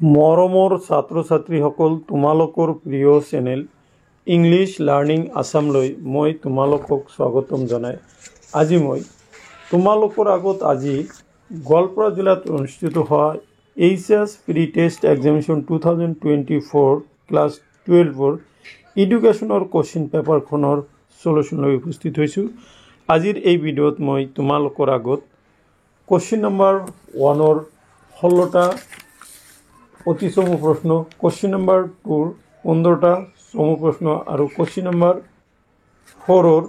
মৰমৰ ছাত্ৰ ছাত্ৰীসকল, তোমালোকৰ প্ৰিয় চেনেল ইংলিছ লাৰ্ণিং আছামলৈ মই তোমালোকক স্বাগতম জনাই আজি মই তোমালোকৰ আগত গোৱালপাৰা জিলাত অনুষ্ঠিত হোৱা HS pre test examination 2024 class 12ৰ এডুকেশ্যনৰ কোৱেশ্চন পেপাৰখনৰ সলিউশ্যন লৈ উপস্থিত হৈছোঁ। আজিৰ এই ভিডিঅ'ত মই তোমালোকৰ আগত কোৱেশ্চন নম্বৰ 1ৰ 16টা অতি চমু প্ৰশ্ন, কোৱেশ্চন নম্বৰ 2ৰ 15টা চমু প্ৰশ্ন আৰু কোৱেশ্চন নম্বৰ 4ৰ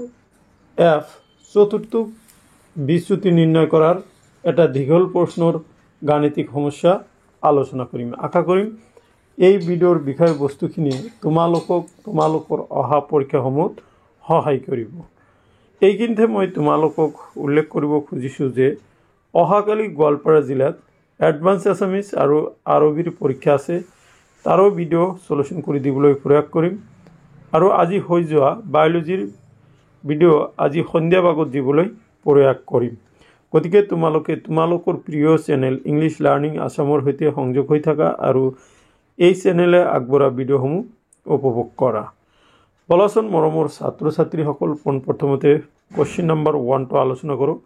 এফ চতুৰ্থ বিচ্যুতি নিৰ্ণয় কৰাৰ এটা দীঘল প্ৰশ্নৰ গাণিতিক সমস্যা আলোচনা কৰিম। আশা কৰিম এই ভিডিঅ'ৰ বিষয়বস্তুখিনি তোমালোকৰ অহা পৰীক্ষাসমূহত সহায় কৰিব। এইখিনিতে মই তোমালোকক উল্লেখ কৰিব খুজিছোঁ যে অহাকালি গোৱালপাৰা জিলাত এডভান্স আছামিজ আৰু আৰবীৰ পৰীক্ষা আছে। তাৰো ভিডিঅ' সলিউশ্যন কৰি দিবলৈ প্ৰয়াস কৰিম আৰু আজি হৈ যোৱা বায়'লজিৰ ভিডিঅ' আজি সন্ধিয়া ভাগত দিবলৈ প্ৰয়াস কৰিম। গতিকে তোমালোকৰ প্ৰিয় চেনেল ইংলিছ লাৰ্ণিং আছামৰ সৈতে সংযোগ হৈ থকা আৰু এই চেনেলে আগবঢ়া ভিডিঅ'সমূহ উপভোগ কৰা। বলাচোন মৰমৰ ছাত্ৰ ছাত্ৰীসকল, পোনপ্ৰথমতে কোৱেশ্চন নম্বৰ 1টো আলোচনা কৰোঁ।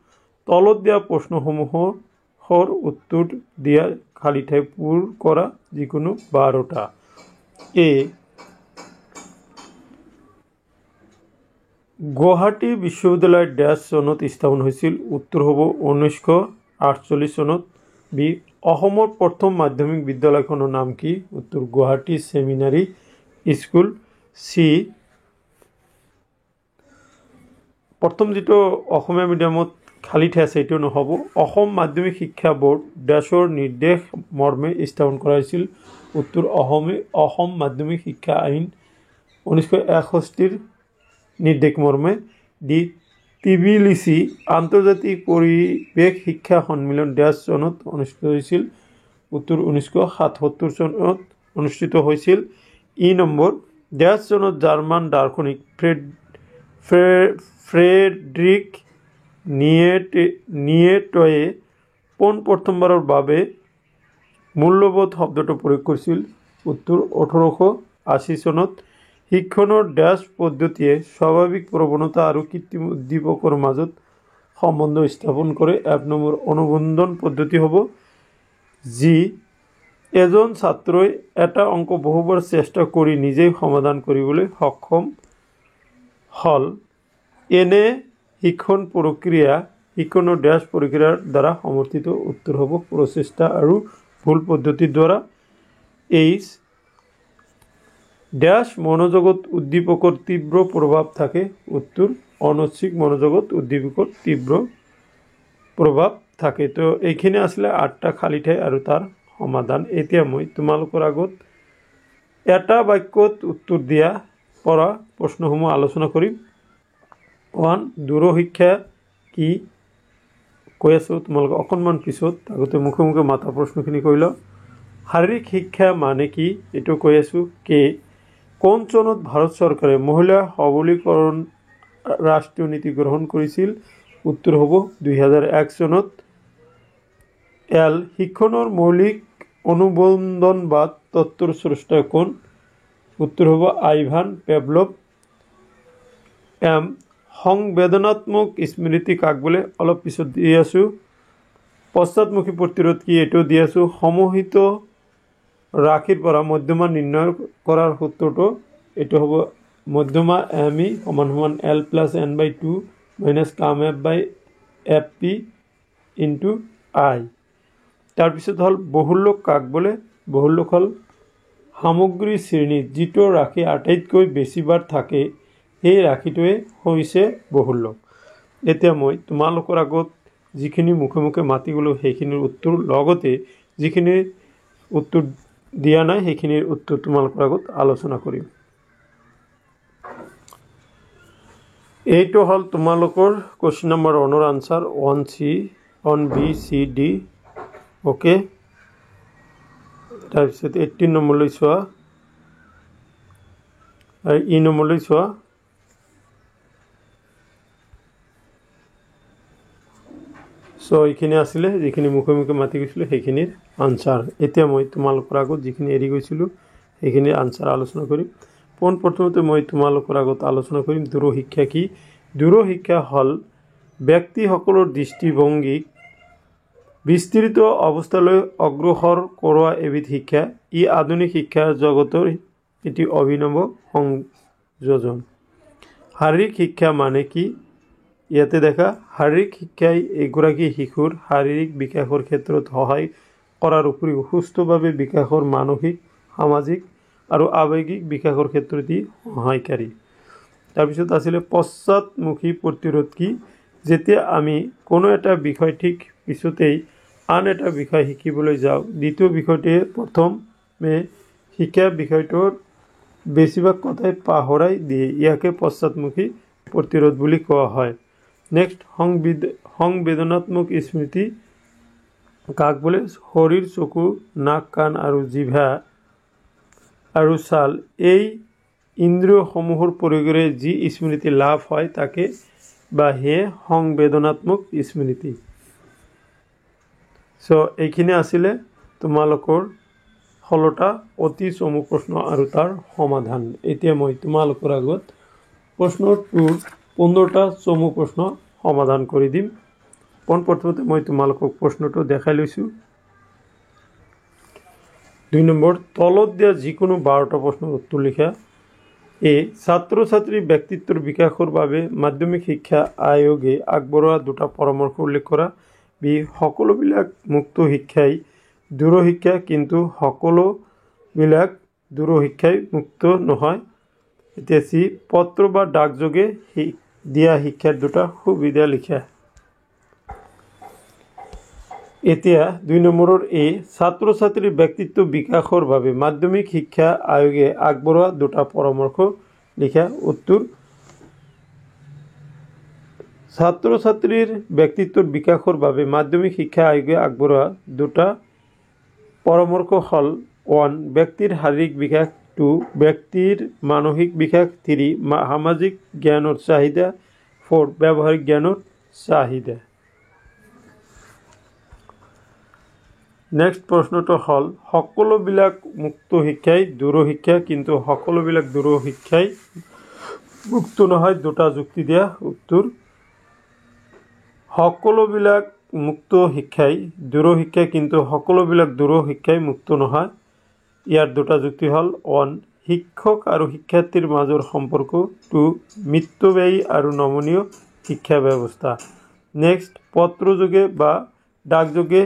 তলত দিয়া প্ৰশ্নসমূহৰ উত্তৰ দিয়া খালী ঠাই পূৰ কৰা যিকোনো 12টা। এ গুৱাহাটী বিশ্ববিদ্যালয় ড্যাশ চনত স্থাপন হৈছিল? উত্তৰ হ'ব 1948 চনত। বি অসমৰ প্ৰথম মাধ্যমিক বিদ্যালয়খনৰ নাম কি? উত্তৰ গুৱাহাটী ছেমিনাৰী স্কুল। চি প্ৰথম যিটো অসমীয়া মিডিয়ামত খালী ঠাই আছে এইটো নহ'ব। অসম মাধ্যমিক শিক্ষা বোৰ্ড ড্যাশৰ নিৰ্দেশ মৰ্মে স্থাপন কৰা হৈছিল? উত্তৰ অসম মাধ্যমিক শিক্ষা আইন 1961ৰ নিৰ্দেশ মৰ্মে। ডি তিবিলিচি আন্তৰ্জাতিক পৰিৱেশ শিক্ষা সন্মিলন ড্যাশ চনত অনুষ্ঠিত হৈছিল? উত্তৰ 1977 চনত অনুষ্ঠিত হৈছিল। ই নম্বৰ ড্যাশ চনত জাৰ্মান দাৰ্শনিক ফ্ৰেডৰিক নিয়েটয়ে পোনপ্ৰথমবাৰৰ বাবে মূল্যবোধ শব্দটো প্ৰয়োগ কৰিছিল? উত্তৰ 1880 চনত। শিক্ষণৰ ড্যাশ পদ্ধতিয়ে স্বাভাৱিক প্ৰৱণতা আৰু কৃত্ৰিম উদ্দীপকৰ মাজত সম্বন্ধ স্থাপন কৰে? এফ নম্বৰ অনুবন্ধন পদ্ধতি হ'ব। যি এজন ছাত্ৰই এটা অংক বহুবাৰ চেষ্টা কৰি নিজেই সমাধান কৰিবলৈ সক্ষম হ'ল, এনে শিক্ষণৰ ড্যাশ প্ৰক্ৰিয়াৰ দ্বাৰা সমৰ্থিত? উত্তৰ হ'ব প্ৰচেষ্টা আৰু ভুল পদ্ধতিৰ দ্বাৰা। এইচ ড্যাশ মনোজগত উদ্দীপকৰ তীব্ৰ প্ৰভাৱ থাকে? উত্তৰ অনৈচ্ছিক মনোজগত উদ্দীপকৰ তীব্ৰ প্ৰভাৱ থাকে। তো এইখিনি আছিলে 8টা খালী ঠাই আৰু তাৰ সমাধান। এতিয়া মই তোমালোকৰ আগত এটা বাক্যত উত্তৰ দিয়া পৰা প্ৰশ্নসমূহ আলোচনা কৰিম। 1 দূৰশিক্ষা কি? কৈ আছোঁ তোমালোকে অকণমান পিছত, আগতে মুখে মুখে মাতা প্ৰশ্নখিনি কৈ লওঁ। শাৰীৰিক শিক্ষা মানে কি? এইটো কৈ আছোঁ। কে কোন চনত ভাৰত চৰকাৰে মহিলা সবলীকৰণ ৰাষ্ট্ৰীয় নীতি গ্ৰহণ কৰিছিল? উত্তৰ হ'ব 2001 চনত। এল শিক্ষণৰ মৌলিক অনুবন্ধনবাদ তত্ত্বৰ স্ৰষ্টা কোন? উত্তৰ হ'ব আইভান পেভলভ। এম সংবেদনাত্মক স্মৃতি কাক বোলে? অলপ পিছত দি আছোঁ। পশ্চাদমুখী প্ৰতিৰোধ কি? এইটো দি আছোঁ। সমোহিত ৰাশিৰ পৰা মধ্যমা নিৰ্ণয় কৰাৰ সূত্ৰটো এইটো হ'ব মধ্যমা এম ই সমান এল প্লাছ এন বাই 2 মাইনাছ কাম এফ বাই এফ পি ইনটু আই। তাৰপিছত হ'ল বহুল্যক কাক বোলে? বহুল্যক হ'ল সামগ্ৰী শ্ৰেণীত যিটো ৰাশি আটাইতকৈ বেছিবাৰ থাকে সেই ৰাশিটোৱে হৈছে বহুল্যক। এতিয়া মই তোমালোকৰ আগত যিখিনি মুখে মুখে মাতি গ'লোঁ সেইখিনিৰ উত্তৰ, লগতে যিখিনি উত্তৰ দিয়া নাই সেইখিনিৰ উত্তৰ তোমালোকৰ আগত আলোচনা কৰিম। এইটো হ'ল তোমালোকৰ কোৱেশ্চন নম্বৰ 1ৰ answer. 1B C D। Okay, তাৰপিছত 18 নম্বৰলৈ চোৱা আৰু ই নম্বৰলৈ চোৱা। চ' এইখিনি আছিলে যিখিনি মুখে মুখে মাতি গৈছিলোঁ সেইখিনিৰ আনসাৰ। এতিয়া মই তোমালোকৰ আগত যিখিনি এৰি গৈছিলোঁ সেইখিনি আনসাৰ আলোচনা কৰিম। পোনপ্ৰথমতে মই তোমালোকৰ আগত আলোচনা কৰিম দূৰশিক্ষা কি। দূৰশিক্ষা হ'ল ব্যক্তিসকলৰ দৃষ্টিভংগীক বিস্তৃত অৱস্থালৈ অগ্ৰসৰ কৰোৱা এবিধ শিক্ষা। ই আধুনিক শিক্ষাৰ জগতৰ এটি অভিনৱ সংযোজন। শাৰীৰিক শিক্ষা মানে কি? ইয়াতে দেখা, শাৰীৰিক শিক্ষাই এগৰাকী শিশুৰ শাৰীৰিক বিকাশৰ ক্ষেত্ৰত সহায় কৰাৰ উপৰিও সুস্থভাৱে বিকাশৰ মানসিক, সামাজিক আৰু আৱেগিক বিকাশৰ ক্ষেত্ৰত ই সহায়কাৰী। তাৰপিছত আছিলে পশ্চাদমুখী প্ৰতিৰোধ কি? যেতিয়া আমি কোনো এটা বিষয় ঠিক পিছতেই আন এটা বিষয় শিকিবলৈ যাওঁ, দ্বিতীয় বিষয়টোৱে প্ৰথমে শিকা বিষয়টোৰ বেছিভাগ কথাই পাহৰাই দিয়ে। ইয়াকে পশ্চাদমুখী প্ৰতিৰোধ বুলি কোৱা হয়। নেক্সট, সংবেদনাত্মক স্মৃতি কাক বোলে? শৰীৰ, চকু, নাক, কাণ আৰু জিভা আৰু ছাল এই ইন্দ্ৰিয়সমূহৰ প্ৰয়োগেৰে যি স্মৃতি লাভ হয় তাকে বা সেয়ে সংবেদনাত্মক স্মৃতি। এইখিনি আছিলে তোমালোকৰ 16টা অতি চমু প্ৰশ্ন আৰু তাৰ সমাধান। এতিয়া মই তোমালোকৰ আগত প্ৰশ্নটোৰ 15টা চমু প্ৰশ্ন সমাধান কৰি দিম। পোনপ্ৰথমতে মই তোমালোকক প্ৰশ্নটো দেখাই লৈছোঁ। 2 নম্বৰ, তলত দিয়া যিকোনো 12টা প্ৰশ্নৰ উত্তৰ লিখা। এ, ছাত্ৰ ছাত্ৰীৰ ব্যক্তিত্বৰ বিকাশৰ বাবে মাধ্যমিক শিক্ষা আয়োগে আগবঢ়োৱা 2টা পৰামৰ্শ উল্লেখ কৰা। বি, সকলোবিলাক মুক্ত শিক্ষাই দূৰশিক্ষা, কিন্তু সকলোবিলাক দূৰশিক্ষাই মুক্ত নহয়। এতিয়া চি, পত্ৰ বা ডাকযোগে দিয়া শিক্ষাৰ 2টা সুবিধা লিখা। এতিয়া 2 নম্বৰৰ এ, ছাত্ৰ ছাত্ৰীৰ ব্যক্তিত্ব বিকাশৰ বাবে মাধ্যমিক শিক্ষা আয়োগে আগবঢ়োৱা 2টা পৰামৰ্শ লিখা। উত্তৰ, ছাত্ৰ ছাত্ৰীৰ ব্যক্তিত্বৰ বিকাশৰ বাবে মাধ্যমিক শিক্ষা আয়োগে আগবঢ়োৱা 2টা পৰামৰ্শ হ'ল 1, ব্যক্তিৰ শাৰীৰিক বিকাশ, 2, ব্যক্তিৰ মানসিক বিকাশ, 3, সামাজিক জ্ঞানৰ চাহিদা, 4, ব্যৱহাৰিক জ্ঞানৰ চাহিদা। নেক্সট প্ৰশ্নটো হ'ল সকলোবিলাক মুক্ত শিক্ষাই দূৰশিক্ষা, কিন্তু সকলোবিলাক দূৰশিক্ষাই মুক্ত নহয়। 2টা যুক্তি দিয়া। উত্তৰ, সকলোবিলাক মুক্ত শিক্ষাই দূৰশিক্ষা, কিন্তু সকলোবিলাক দূৰশিক্ষাই মুক্ত নহয়। ইয়াৰ 2টা যুক্তি হ'ল 1, শিক্ষক আৰু শিক্ষাৰ্থীৰ মাজৰ সম্পৰ্ক, 2, মিতব্যয়ী আৰু নমনীয় শিক্ষা ব্যৱস্থা। নেক্সট, পত্ৰযোগে বা ডাকযোগে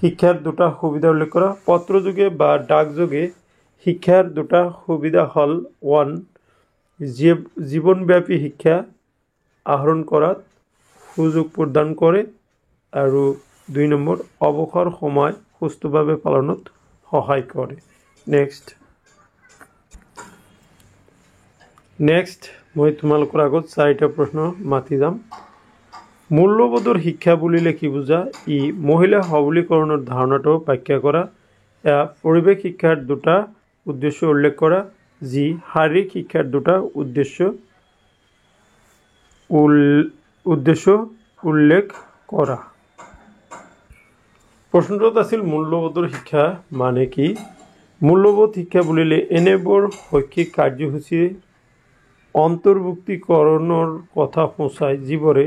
শিক্ষাৰ 2টা সুবিধা উল্লেখ কৰা। পত্ৰযোগে বা ডাকযোগে শিক্ষাৰ 2টা সুবিধা হ'ল 1, জীৱনব্যাপী শিক্ষা আহৰণ কৰাত সুযোগ প্ৰদান কৰে, আৰু 2 নম্বৰ, অৱসৰ সময় সুস্থভাৱে পালনত সহায় কৰে। নেক্সট মই তোমালোকৰ আগত 4টা প্ৰশ্ন মাতি যাম। মূল্যবোধৰ শিক্ষা বুলিলে কি বুজা? ই, মহিলা সবলীকৰণৰ ধাৰণাটো ব্যাখ্যা কৰা। পৰিৱেশ শিক্ষাৰ 2টা উদ্দেশ্য উল্লেখ কৰা। যি, শাৰীৰিক শিক্ষাৰ 2টা উদ্দেশ্য উল্লেখ কৰা। প্ৰশ্নটোত আছিল মূল্যবোধৰ শিক্ষা মানে কি? মূল্যবোধ শিক্ষা বুলিলে এনেবোৰ শৈক্ষিক কাৰ্যসূচীৰ অন্তৰ্ভুক্তিকৰণৰ কথা সূচায় যিবোৰে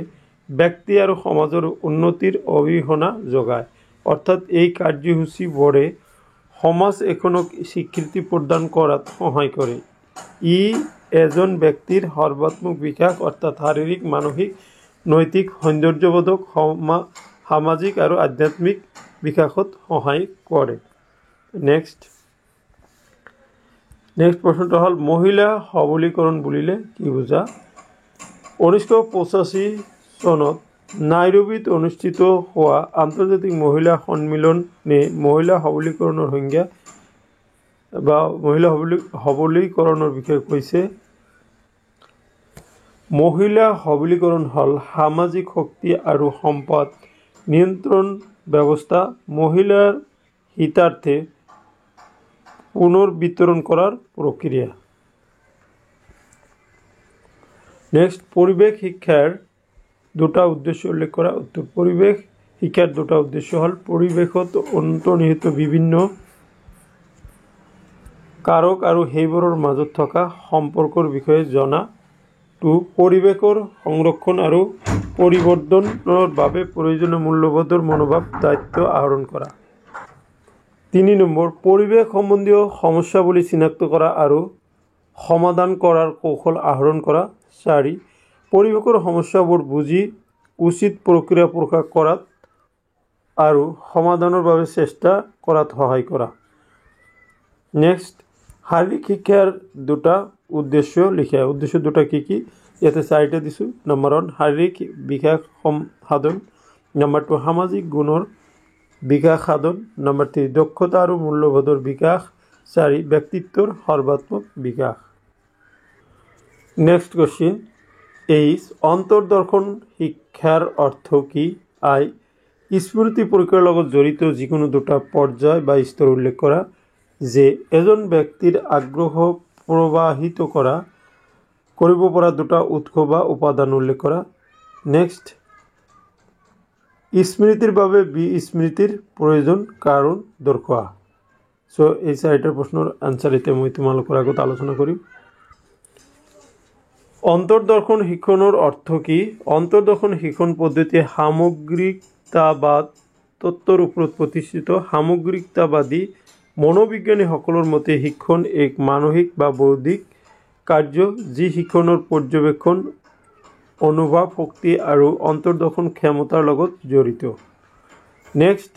ব্যক্তি আৰু সমাজৰ উন্নতিৰ অবিহনে যোগায়। অৰ্থাৎ এই কাৰ্যসূচীবোৰে সমাজ এখনক স্বীকৃতি প্ৰদান কৰাত সহায় কৰে। ই এজন ব্যক্তিৰ সৰ্বাত্মক বিকাশ অৰ্থাৎ শাৰীৰিক, মানসিক, নৈতিক, সৌন্দৰ্যবোধক, সামাজিক আৰু আধ্যাত্মিক বিকাশত সহায় কৰে। নেক্সট প্ৰশ্নটো হ'ল মহিলা সবলীকৰণ বুলিলে কি বুজা? 1985 চনত নাইৰোবিত অনুষ্ঠিত হোৱা আন্তৰ্জাতিক মহিলা সন্মিলনে মহিলা সবলীকৰণৰ সংজ্ঞা বা মহিলা সবলীকৰণৰ বিষয়ে কৈছে। মহিলা সবলীকৰণ হ'ল সামাজিক শক্তি আৰু সম্পদ নিয়ন্ত্ৰণ ব্যৱস্থা মহিলাৰ হিতাৰ্থে পুনৰ বিতৰণ কৰাৰ প্ৰক্ৰিয়া। নেক্সট, পৰিৱেশ শিক্ষাৰ 2টা উদ্দেশ্য উল্লেখ কৰা। উত্তৰ, পৰিৱেশ শিক্ষাৰ দুটা উদ্দেশ্য হ'ল পৰিৱেশত অন্তৰ্নিহিত বিভিন্ন কাৰক আৰু সেইবোৰৰ মাজত থকা সম্পৰ্কৰ বিষয়ে জনা, 2 পৰিৱেশৰ সংৰক্ষণ আৰু পৰিৱৰ্ধনৰ বাবে প্ৰয়োজনীয় মূল্যবোধৰ মনোভাৱ দায়িত্ব আহৰণ কৰা। 3 নম্বৰ পৰিৱেশ সম্বন্ধীয় সমস্যাৱলী চিনাক্ত কৰা আৰু সমাধান কৰাৰ কৌশল আহৰণ কৰা। 4 পৰিৱেশৰ সমস্যাবোৰ বুজি উচিত প্ৰক্ৰিয়া প্ৰকাশ কৰাত আৰু সমাধানৰ বাবে চেষ্টা কৰাত সহায় কৰা। নেক্সট শাৰীৰিক শিক্ষাৰ দুটা উদ্দেশ্য লিখা। উদ্দেশ্য দুটা কি কি ইয়াতে 4টা দিছোঁ। নম্বৰ 1 শাৰীৰিক বিকাশ সাধন, নম্বৰ 2 সামাজিক গুণৰ বিকাশ সাধন, নম্বৰ 3 দক্ষতা আৰু মূল্যবোধৰ বিকাশ, 4 ব্যক্তিত্বৰ সৰ্বাত্মক বিকাশ। নেক্সট কোশ্চিন অন্তৰ্দৰ্শন শিক্ষাৰ অৰ্থ কি? I স্মৃতি প্ৰক্ৰিয়াৰ লগত জড়িত যিকোনো দুটা পৰ্যায় বা স্তৰ উল্লেখ কৰা। যে এজন ব্যক্তিৰ আগ্ৰহ প্ৰবাহিত কৰিব পৰা দুটা উৎস বা উপাদান উল্লেখ কৰা। নেক্সট স্মৃতিৰ বাবে বিস্মৃতিৰ প্ৰয়োজন কাৰণ দৰ্শোৱা। সো এই 4টা প্ৰশ্নৰ আনসাৰ এতিয়া মই তোমালোকৰ আগত আলোচনা কৰিম। অন্তৰ্দৰ্শন শিক্ষণৰ অৰ্থ কি? অন্তৰ্দৰ্শন শিক্ষণ পদ্ধতি সামগ্ৰিকতাবাদ তত্ত্বৰ ওপৰত প্ৰতিষ্ঠিত। সামগ্ৰিকতাবাদী মনোবিজ্ঞানীসকলৰ মতে শিক্ষণ এক মানসিক বা বৌদ্ধিক কাৰ্য যি শিক্ষণৰ পৰ্যবেক্ষণ, অনুভৱ শক্তি আৰু অন্তৰ্দৰ্শন ক্ষমতাৰ লগত জড়িত। নেক্সট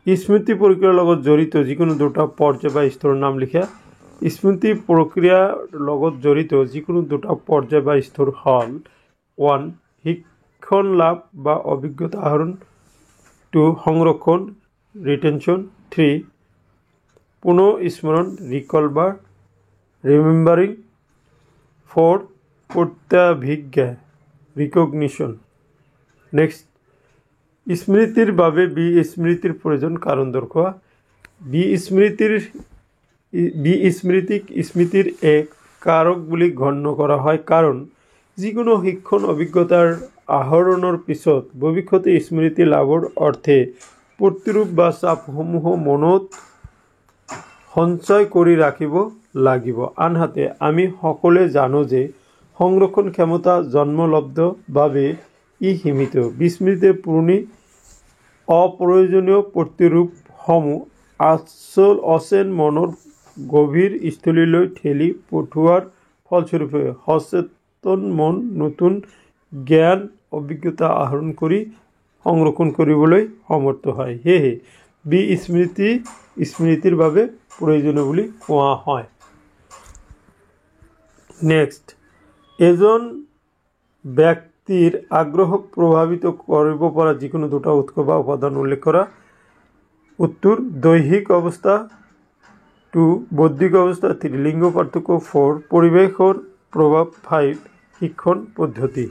স্মৃতি প্ৰক্ৰিয়াৰ লগত জড়িত যিকোনো দুটা পৰ্যায় বা স্তৰৰ নাম লিখা। স্মৃতি প্ৰক্ৰিয়াৰ লগত জড়িত যিকোনো দুটা পৰ্যায় বা স্তৰ হ'ল 1 শিক্ষণ লাভ বা অভিজ্ঞতা আহৰণ, 2 সংৰক্ষণ ৰিটেনশ্যন, 3 পুনঃস্মৰণ ৰিকল বা ৰিমেম্বাৰিং, 4 প্ৰত্যাভিজ্ঞা ৰিকগনিশ্যন। নেক্সট স্মৃতিৰ বাবে বিস্মৃতিৰ প্ৰয়োজন কাৰণ দৰ্শোৱা। বিস্মৃতিক স্মৃতিৰ এক কাৰক বুলি গণ্য কৰা হয় কাৰণ যিকোনো শিক্ষণ অভিজ্ঞতাৰ আহৰণৰ পিছত ভৱিষ্যতে স্মৃতি লাভৰ অৰ্থে প্ৰতিৰূপ বা চাপসমূহ মনত সঞ্চয় কৰি ৰাখিব লাগিব। আনহাতে আমি সকলোৱে জানো যে সংৰক্ষণ ক্ষমতা জন্মলব্ধ বাবে ই সীমিত। বিস্মৃতিয়ে পুৰণি অপ্ৰয়োজনীয় প্ৰতিৰূপসমূহ অচেন মনৰ গভীৰ স্থলীলৈ ঠেলি পঠোৱাৰ ফলস্বৰূপে সচেতন মন নতুন জ্ঞান অভিজ্ঞতা আহৰণ কৰি সংৰক্ষণ কৰিবলৈ সমৰ্থ হয়। সেয়েহে বিস্মৃতি স্মৃতিৰ বাবে প্ৰয়োজনীয় বুলি কোৱা হয়। নেক্সট এজন ব্যক্তিৰ আগ্ৰহক প্ৰভাৱিত কৰিব পৰা যিকোনো দুটা উৎস বা উপাদান উল্লেখ কৰা। উত্তৰ দৈহিক অৱস্থা, 2 বৌদ্ধিক অৱস্থা, 3 লিংগ পাৰ্থক্য, 4 পৰিৱেশৰ প্ৰভাৱ, 5 শিক্ষণ পদ্ধতি।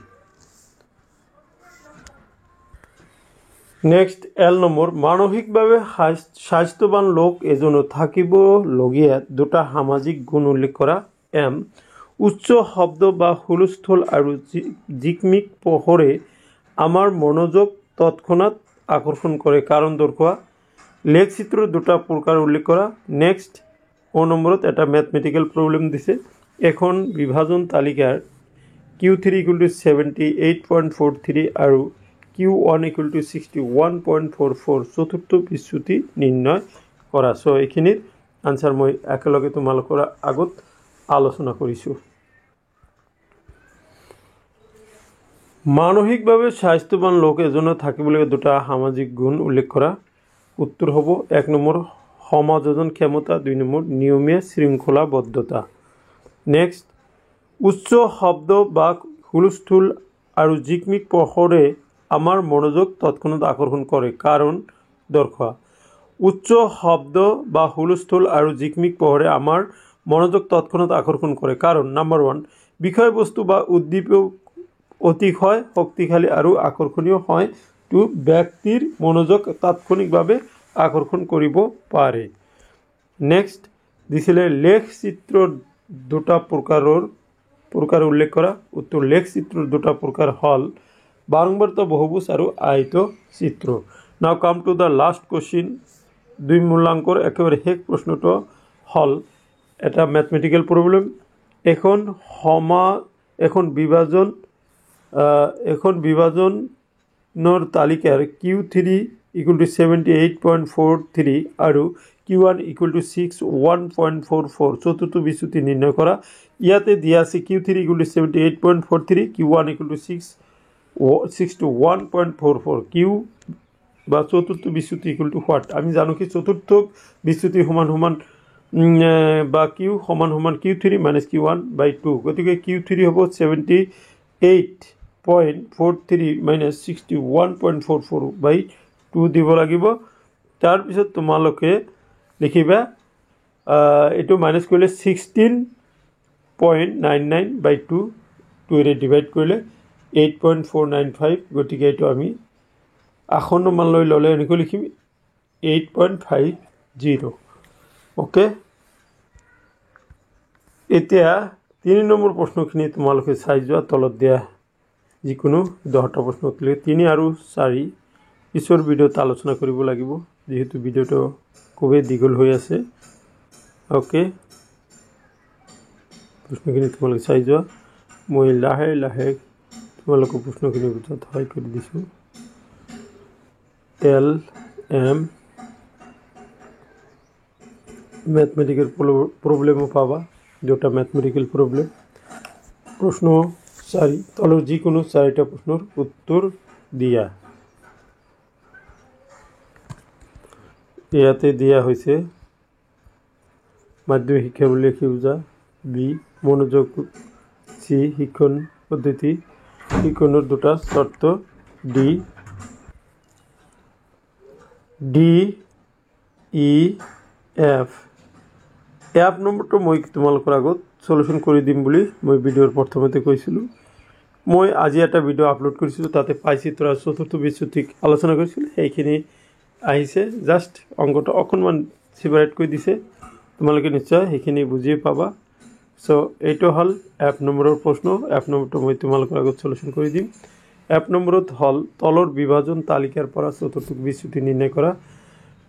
নেক্সট L নম্বৰ মানসিকভাৱে স্বাস্থ্যৱান লোক এজনৰ থাকিবলগীয়া দুটা সামাজিক গুণ উল্লেখ কৰা। M উচ্চ শব্দ বা হুলস্থুল আৰু জিকমিক পোহৰে আমাৰ মনোযোগ তৎক্ষণাৎ আকৰ্ষণ কৰে কাৰণ দৰ্শোৱা। লেখচিত্ৰৰ দুটা প্ৰকাৰ উল্লেখ কৰা। নেক্সট নম্বৰত এটা মেথমেটিকেল প্ৰব্লেম দিছে। এখন বিভাজন তালিকাৰ Q3 = 78.43 আৰু Q1 = 61.44 চতুৰ্থ বিচ্যুতি নিৰ্ণয় কৰা। সো এইখিনিৰ আনসাৰ মই একেলগে তোমালোকৰ আগত আলোচনা কৰিছোঁ। মানসিকভাৱে স্বাস্থ্যৱান লোক এজনৰ থাকিবলগীয়া দুটা সামাজিক গুণ উল্লেখ কৰা। উত্তৰ হ'ব 1 নম্বৰ সমাযোজন ক্ষমতা, 2 নম্বৰ নিয়মীয়া শৃংখলাবদ্ধতা। নেক্সট উচ্চ শব্দ বা হুলস্থুল আৰু জিকমিক পোহৰে আমাৰ মনোযোগ তৎক্ষণাৎ আকৰ্ষণ কৰে কাৰণ দৰ্শোৱা। উচ্চ শব্দ বা হুলস্থুল আৰু জিকমিক পোহৰে আমাৰ মনোযোগ তৎক্ষণাৎ আকৰ্ষণ কৰে কাৰণ নম্বৰ 1 বিষয়বস্তু বা উদ্দীপক অতিশয় শক্তিশালী আৰু আকৰ্ষণীয় হয়, 2 ব্যক্তিৰ মনোযোগ তাৎক্ষণিকভাৱে আকৰ্ষণ কৰিব পাৰে। নেক্সট দিছিলে লেখচিত্ৰৰ দুটা প্ৰকাৰ উল্লেখ কৰা। উত্তৰ লেখচিত্ৰৰ দুটা প্ৰকাৰ হ'ল বাৰংবাৰিত বহুভুজ আৰু আয়ত চিত্ৰ নাও come to the last question 2 মূল্যাংকৰ একেবাৰে শেষ প্ৰশ্নটো হল এটা ম্যাথমেটিক্যাল প্ৰবলেম এখন বিভাজনৰ তালিকাৰ Q3 = 78.43 আৰু Q1 = 61.44 চতুৰ্থ বিচ্যুতি নিৰ্ণয় কৰা ইয়াতে দিয়া আছে Q3 = 78.43 Q1 = 61.44 Q বা চতুৰ্থ বিচ্যুতি what আমি জানো কি চতুৰ্থ বিচ্যুতি সমান সমান বা Q সমান সমান Q3 - Q1 / 2 গতিকে Q3 হ'ব 78.43 - 61.44 / 2 দিব লাগিব তাৰ পিছত তোমালোকে লিখিবা এটো মাইনাস কৰিলে 16.99 / 2 ৰে ডিভাইড কৰিলে 8.495 গতিকে এটো আমি আসন্ন মান লৈ ললে এনেকৈ লিখিম 8.50 ওকে এতিয়া 3 নম্বৰ প্ৰশ্নখিনি তোমালোকে চাই যোৱা তলত দিয়া যিকোনো 10টা প্ৰশ্ন উত্তৰ 3 আৰু 4 পিছৰ ভিডিওত আলোচনা কৰিব লাগিব যেহেতু ভিডিওটো খুবেই দীঘল হৈ আছে ওকে প্ৰশ্নখিনি তোমালোকে চাই যোৱা মই লাহে লাহে তোমালোকৰ প্ৰশ্নখিনি বুজাত সহায় কৰি দিছো LM ম্যাথমেটিক্যাল প্ৰবলেম পাবা দুটা ম্যাথমেটিক্যাল প্ৰবলেম প্ৰশ্ন 4 তলৰ যিকোনো 4টা প্ৰশ্নৰ উত্তৰ দিয়া ইয়াতে দিয়া হৈছে মাধ্যমিক শিক্ষা বুলি কি বুজা বি মনোযোগ সি শিক্ষণ পদ্ধতি শিক্ষণৰ দুটা শৰ্ত ডি ই এফ এফ নম্বৰটো মই তোমালোকৰ আগত সলিউশন কৰি দিম বুলি মই ভিডিওৰ প্ৰথমতে কৈছিলো মই আজি এটা ভিডিও আপলোড কৰিছিলো তাতে পাইছি তোৰা চতুৰ্থ বিচ্যুতি আলোচনা কৰিছিল সেইখিনি আহিছে জাস্ট অংকটো অকনমান সেপাৰেট কৰি দিছে তোমালোকে নিশ্চয় সেইখিনি বুজি পাবা সো এইটো হল এফ নম্বৰৰ প্ৰশ্ন এফ নম্বৰটো মই তোমালোকৰ আগত সলিউশন কৰি দিম এফ নম্বৰত হল তলৰ বিভাজন তালিকাৰ পৰা চতুৰ্থ বিচ্যুতি নিৰ্ণয় কৰা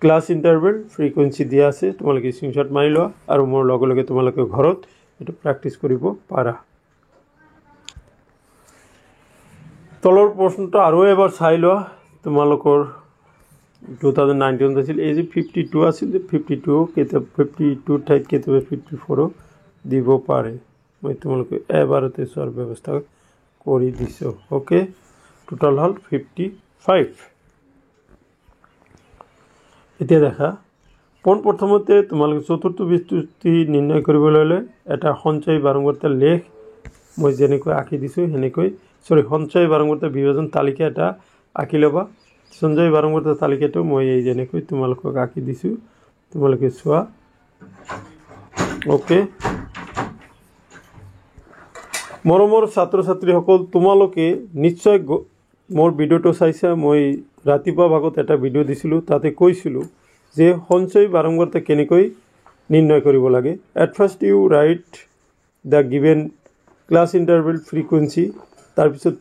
ক্লাস ইন্টাৰভেল ফ্ৰিকোয়েন্সি দিয়া আছে তোমালোকে স্ক্ৰিনশট মাৰি লোৱা আৰু মোৰ লগে লগে তোমালোকে ঘৰত এটো প্ৰ্যাকটিস কৰিব পাৰা তলৰ প্ৰশ্নটো আৰু এবাৰ চাই লোৱা তোমালোকৰ 2019 আছিল এই যে 52 আছিল 52 কেতে 52 ঠাইত কেতে 54 দিব পাৰে মই তোমালোকে এবাৰতে সৰ ব্যৱস্থা কৰি দিছো ওকে টোটাল হল 55 এতিয়া দেখা প্ৰথমতে তোমালোকে চতুৰ্থ বিচ্যুতি নিৰ্ণয় কৰিবলৈ হলে এটা সঞ্চয় বাৰংবাৰিতা লেখ মই যেনেকৈ আঁকি দিছো হেনেকৈ সঞ্চয় বাৰংবাৰিতা বিভাজন তালিকা এটা আঁকি লবা সঞ্চয় বাৰংবাৰিতা তালিকাটো মই এই যেনেকৈ তোমালোকক আঁকি দিছো তোমালোকে চোৱা ওকে মৰমৰ ছাত্ৰ ছাত্ৰীসকল তোমালোকে নিশ্চয় মোৰ ভিডিওটো চাইছা মই ৰাতিপুৱা ভাগত এটা ভিডিও দিছিলো তাতে কৈছিলো যে সঞ্চয় বাৰংবাৰিতা কেনেকৈ নিৰ্ণয় কৰিব লাগে at first you write the given class interval frequency তাৰ পিছত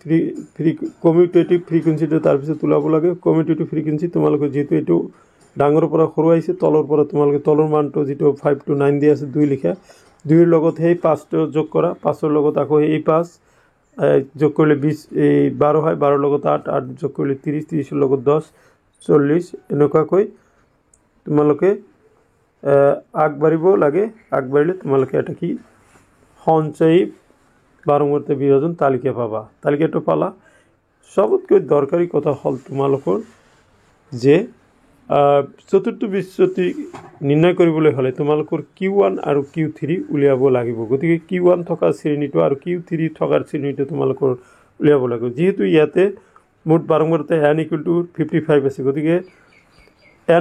commutative frequency টো তাৰ পিছত তুলাব লাগে commutative frequency তোমালোকে যেটো এটো ডাঙৰৰ পৰা সৰু আহিছে তলৰ পৰা তোমালোকে তলৰ মানটো যেটো 5 to 9 দি আছে 2 লিখা 2 ৰ লগত হেই 5 টো যোগ কৰা 5 ৰ লগত আকৌ এই 5 যোগ কৰিলে 20 এই 12 হয় 12 ৰ লগত 8 8 যোগ কৰিলে 30 30 ৰ লগত 10 40 এনেকুৱা কৈ তোমালোকে আগবাঢ়িব লাগে আগবাঢ়িলে তোমালোকে এটা কি সঞ্চয় বাৰংবাৰিতা বিভাজন তালিকা পাবা তালিকাটো পালা সবতকৈ দৰকাৰী কথা হল তোমালোকৰ যে চতুৰ্থ বিচ্যুতি নিৰ্ণয় কৰিবলৈ হলে তোমালোকৰ Q1 আৰু Q3 উলিয়াব লাগিব গতিকে Q1 থকা শ্ৰেণীটো আৰু Q3 থকা শ্ৰেণীটো তোমালোকৰ উলিয়াব লাগিব যেহেতু ইয়াতে মুঠ বাৰংবাৰিতা n = 55 আছে গতিকে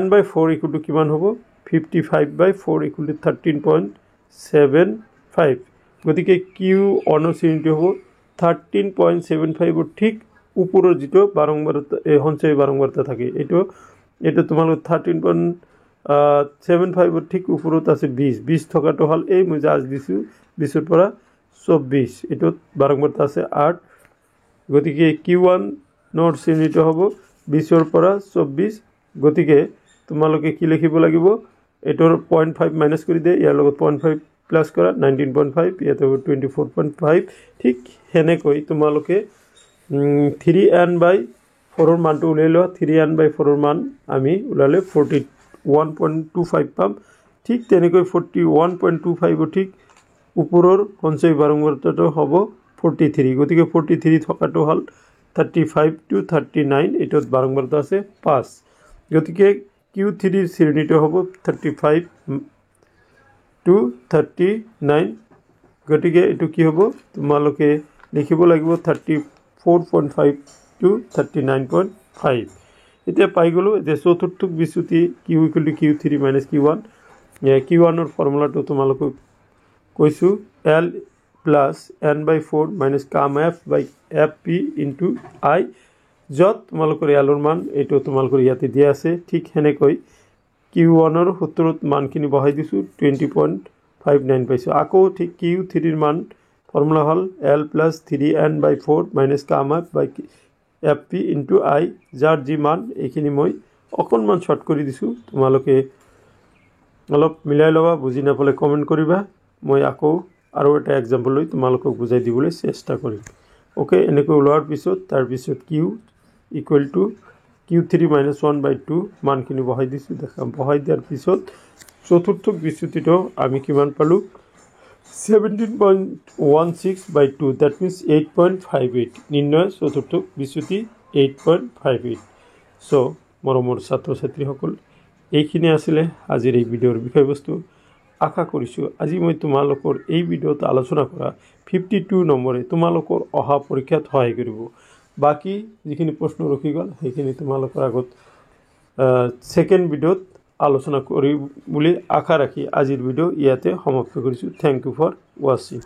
n/4 = কিমান হ'ব 55/4 = 13.75 গতিকে Q1 শ্ৰেণীটো হ'ব 13.75 ঠিক ওপৰৰ যেটো বাৰংবাৰিতা সঞ্চয় বাৰংবাৰিতা থাকে এটো তোমালোক 13.75 ঠিক ওপৰত আছে 20 থকাটো হল এই মই আজ দিছো 20 ৰ পৰা 24 এটো বাৰংবাৰিতা আছে 8 গতিকে Q1 9 শ্ৰেণীটো হ'ব 20ৰ পৰা 24 গতিকে তোমালোকে কি লিখিব লাগিব এটোৰ 0.5 মাইনাস কৰি দে ইয়াৰ লগত 0.5 প্লাস কৰা 19.5 ইয়াতে 24.5 ঠিক হেনেকৈ তোমালোকে 3n/4 ৰ মানটো উলাই লোৱা 3n/4 ৰ মান আমি উলালে 41.25 পাম ঠিক তেনেকৈ 41.25 ঠিক উপৰৰ সঞ্চয় বাৰম্বাৰতাটো হ'ব 43 গতিকে 43 থকাটো হল 35 to 39 এটোত বাৰম্বাৰতা আছে 5 গতিকে Q3 ৰ শ্ৰেণীটো হ'ব 35 to 39 গতিকে এটো কি হ'ব তোমালোকে লিখিব লাগিব 34.5 to 39.5 এতিয়া পাই গলো যে চতুৰ্থ বিচ্যুতি q = q3 - q1 q1 ৰ ফৰ্মুলাটো তোমালোকক কৈছো l plus n/4 minus gamma f/fp into I যত তোমালোকৰ l ৰ মান এটো তোমালোকৰ ইয়াতে দিয়া আছে ঠিক হেনেকৈ q1 ৰ সূত্ৰত মানখিনি বহাই দিছো 20.59 পাইছো আকৌ ঠিক q3 ৰ মান formula hall l plus 3n/4 minus gamma f/fp into I যাৰ যি মান এইখিনি মই অকনমান শৰ্ট কৰি দিছো তোমালোকে অলপ মিলাই লবা বুজি নাপালে কমেন্ট কৰিবা মই আকৌ আৰু এটা এক্সাম্পল লৈ তোমালোকক বুজাই দিবলৈ চেষ্টা কৰিম ওকে এনেকৈ ওলোৱাৰ পিছত তাৰ পিছত q = q3 - 1/2 মানখিনি বহাই দিছো দেখাম বহাই দিয়াৰ পিছত চতুৰ্থ বিচ্যুতিটো আমি কিমান পালো 17.16/2 that means 8.58 নিৰ্ণয় চতুৰ্থ বিচ্যুতি 8.58 সো মৰমৰ ছাত্ৰ ছাত্ৰীসকল এইখিনি আছিল আজিৰ এই ভিডিওৰ বিষয়বস্তু আশা কৰিছো আজি মই তোমালোকৰ এই ভিডিওত আলোচনা কৰা 52 নম্বৰে তোমালোকৰ অহা পৰীক্ষাত সহায় কৰিব বাকি যিখিনি প্ৰশ্ন ৰখি গল সেইখিনি তোমালোকৰ আগত সেকেন্ড ভিডিওত আলোচনা কৰি বুলি আশা ৰাখি আজিৰ ভিডিও ইয়াতে সমাপ্ত কৰিছো থ্যাংক ইউ ফৰ ওয়াচিং